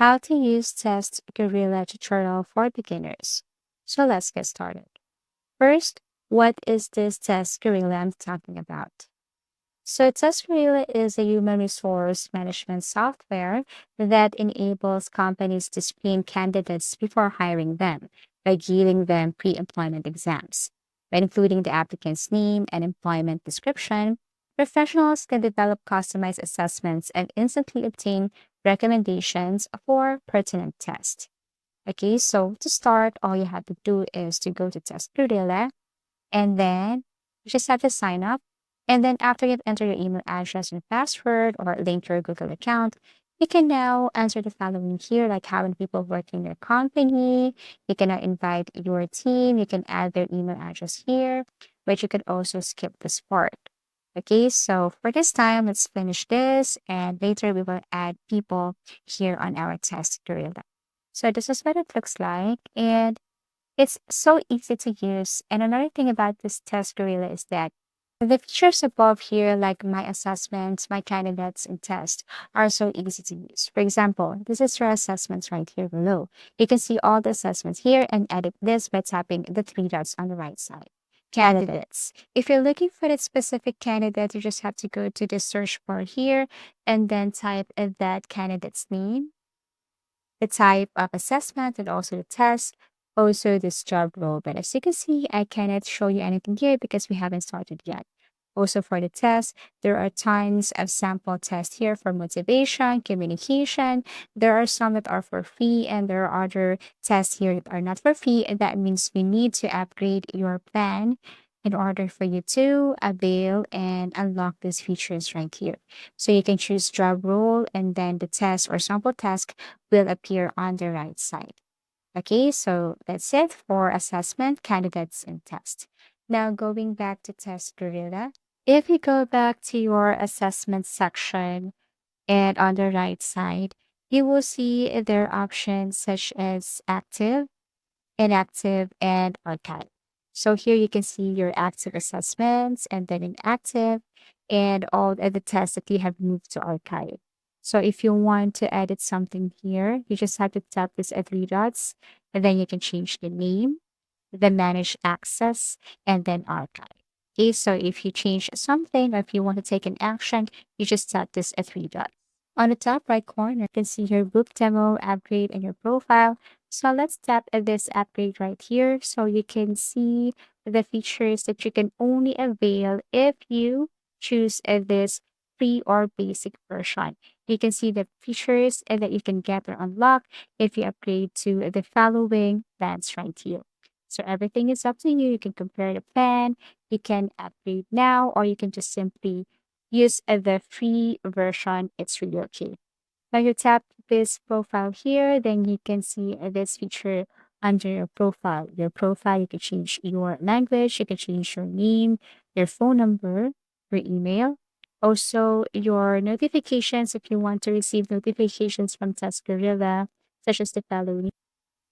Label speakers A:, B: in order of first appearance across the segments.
A: how to use TestGorilla tutorial for beginners. So let's get started. First, what is this TestGorilla I'm talking about? So TestGorilla is a human resource management software that enables companies to screen candidates before hiring them by giving them pre-employment exams. By including the applicant's name and employment description, professionals can develop customized assessments and instantly obtain recommendations for pertinent tests. Okay, so to start, all you have to do is to go to TestGorilla and then you just have to sign up. And then after you've entered your email address and password or link to your Google account, you can now answer the following here, like how many people work in your company. You can now invite your team. You can add their email address here, but you could also skip this part. Okay, so for this time, let's finish this, and later we will add people here on our test gorilla. So this is what it looks like, and it's so easy to use. And another thing about this test gorilla is that the features above here, like my assessments, my candidates, and test, are so easy to use. For example, this is your assessments right here below. You can see all the assessments here and edit this by tapping the three dots on the right side. Candidates. If you're looking for that specific candidate, you just have to go to the search bar here and then type that candidate's name, the type of assessment, and also the test, also this job role. But as you can see, I cannot show you anything here because we haven't started yet. Also for the test, there are tons of sample tests here for motivation, communication. There are some that are for free and there are other tests here that are not for free. And that means we need to upgrade your plan in order for you to avail and unlock these features right here. So you can choose job role and then the test or sample task will appear on the right side. Okay, so that's it for assessment, candidates, and test. Now going back to Test Gorilla. If you go back to your assessment section and on the right side, you will see there are options such as active, inactive, and archive. So here you can see your active assessments and then inactive and all of the tests that you have moved to archive. So if you want to edit something here, you just have to tap this at three dots and then you can change the name, the manage access, and then archive. Okay, so if you change something or if you want to take an action, you just tap this at three dots. On the top right corner, you can see your book demo, upgrade, and your profile. So let's tap at this upgrade right here so you can see the features that you can only avail if you choose this free or basic version. You can see the features and that you can get or unlock if you upgrade to the following plans right here. So everything is up to you. You can compare the plan, you can upgrade now, or you can just simply use the free version. It's really okay. Now you tap this profile here, then you can see this feature under your profile. Your profile, you can change your language, you can change your name, your phone number, your email. Also, your notifications if you want to receive notifications from TestGorilla, such as the following.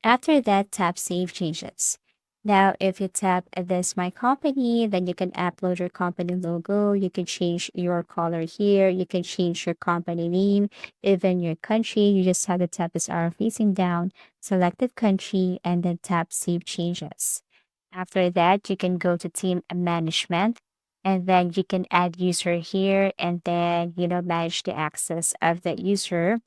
A: After that, tap Save Changes. Now, if you tap this My Company, then you can upload your company logo. You can change your color here. You can change your company name, even your country. You just have to tap this arrow facing down, selected country, and then tap Save Changes. After that, you can go to Team Management, and then you can add user here, and then, manage the access of that user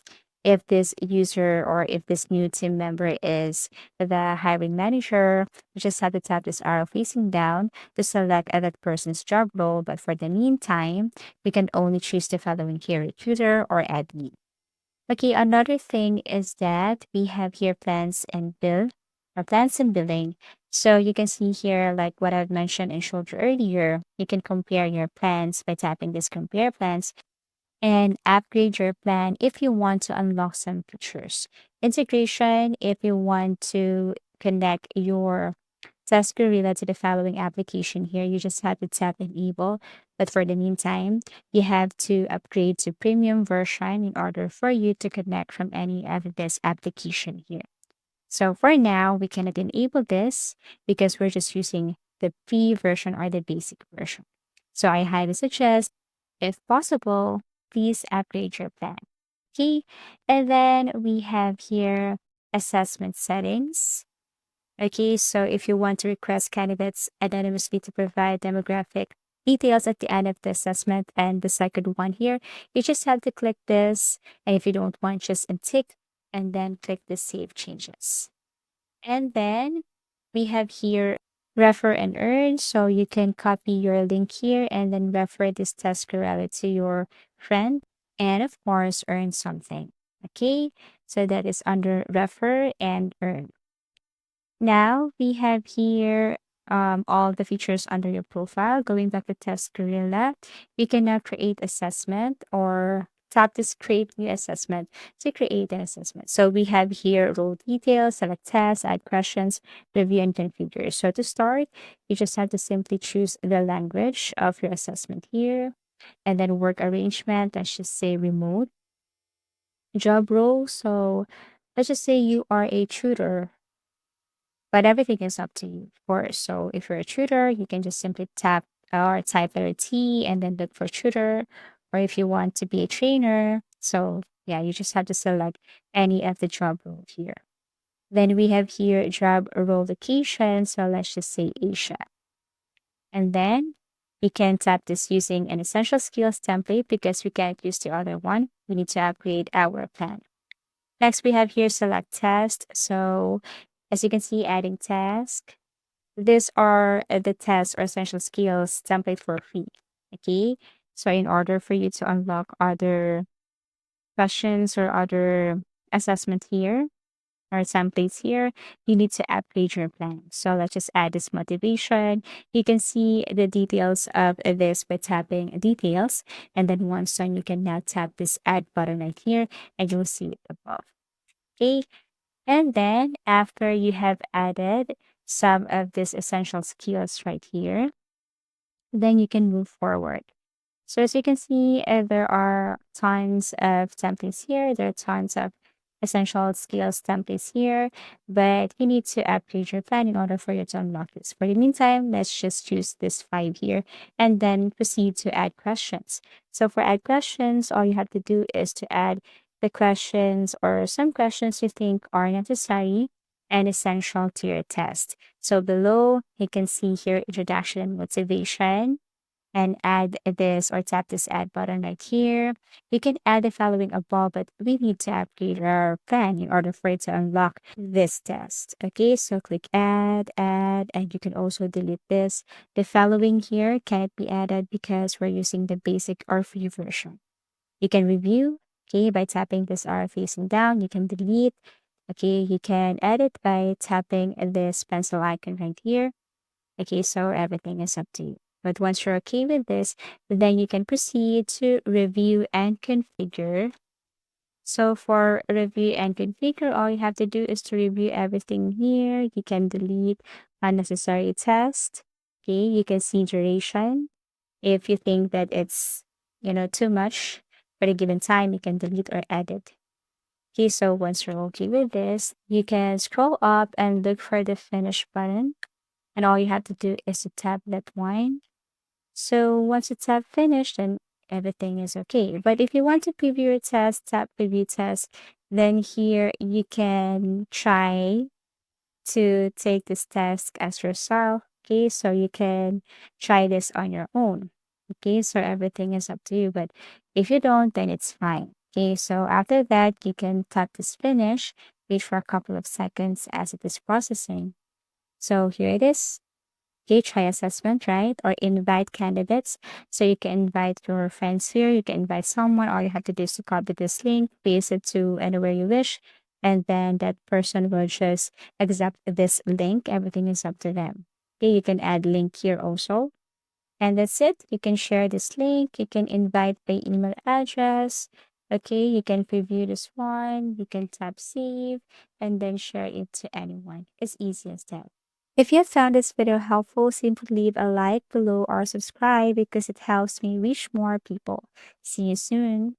A: if this user or if this new team member is the hiring manager, you just have to tap this arrow facing down to select that person's job role. But for the meantime, we can only choose the following here, recruiter or admin. Okay, another thing is that we have here plans and bill or plans and billing. So you can see here, like what I've mentioned and showed you earlier, you can compare your plans by tapping this compare plans and upgrade your plan if you want to unlock some features. Integration, if you want to connect your Test Gorilla to the following application here, you just have to tap enable. But for the meantime, you have to upgrade to premium version in order for you to connect from any of this application here. So for now, we cannot enable this because we're just using the free version or the basic version. So I highly suggest, if possible, please upgrade your plan. Okay. And then we have here assessment settings. Okay, so if you want to request candidates anonymously to provide demographic details at the end of the assessment and the second one here, you just have to click this. And if you don't want, just untick and then click the save changes. And then we have here refer and earn. So you can copy your link here and then refer this test correctly to your friend and of course earn something. Okay, so that is under refer and earn. Now we have here all the features under your profile. Going back to TestGorilla, you can now create assessment or tap this create new assessment to create an assessment. So we have here role details, select tasks, add questions, review and configure. So to start, you just have to simply choose the language of your assessment here and then work arrangement. Let's just say remote job role. So let's just say you are a tutor, but everything is up to you, of course. So if you're a tutor, you can just simply tap or type letter T and then look for tutor. Or if you want to be a trainer, so yeah, you just have to select any of the job role here. Then we have here job role location. So let's just say Asia. And then we can tap this using an essential skills template because we can't use the other one. We need to upgrade our plan. Next, we have here select test. So as you can see, adding task. These are the test or essential skills template for free. Okay. So in order for you to unlock other questions or other assessment here or templates here, you need to upgrade your plan. So let's just add this motivation. You can see the details of this by tapping details. And then once done, you can now tap this add button right here and you'll see it above. Okay. And then after you have added some of these essential skills right here, then you can move forward. So as you can see, there are tons of templates here. There are tons of essential skills templates here, but you need to upgrade your plan in order for you to unlock this. For the meantime, let's just choose this 5 here and then proceed to add questions. So for add questions, all you have to do is to add the questions or some questions you think are necessary and essential to your test. So below, you can see here introduction and motivation and add this or tap this add button right here. You can add the following above, but we need to upgrade our plan in order for it to unlock this test. Okay, so click add, and you can also delete this. The following here can't be added because we're using the basic or free version. You can review, okay, by tapping this R facing down. You can delete, okay, you can edit by tapping this pencil icon right here. Okay, so everything is up to you. But once you're okay with this, then you can proceed to review and configure. So for review and configure, all you have to do is to review everything here. You can delete unnecessary tests. Okay, you can see duration. If you think that it's, too much for a given time, you can delete or edit. Okay, so once you're okay with this, you can scroll up and look for the finish button. And all you have to do is to tap that one. So once it's tap finished, then everything is okay. But if you want to preview your test, tap preview test, then here you can try to take this task as yourself. Okay, so you can try this on your own. Okay, so everything is up to you. But if you don't, then it's fine. Okay, so after that, you can tap this finish, wait for a couple of seconds as it is processing. So here it is. Okay, try assessment, right? Or invite candidates. So you can invite your friends here. You can invite someone. All you have to do is to copy this link, paste it to anywhere you wish, and then that person will just accept this link. Everything is up to them. Okay, you can add link here also. And that's it. You can share this link. You can invite by email address. Okay, you can preview this one. You can tap save and then share it to anyone. It's easy as that. If you found this video helpful, simply leave a like below or subscribe because it helps me reach more people. See you soon.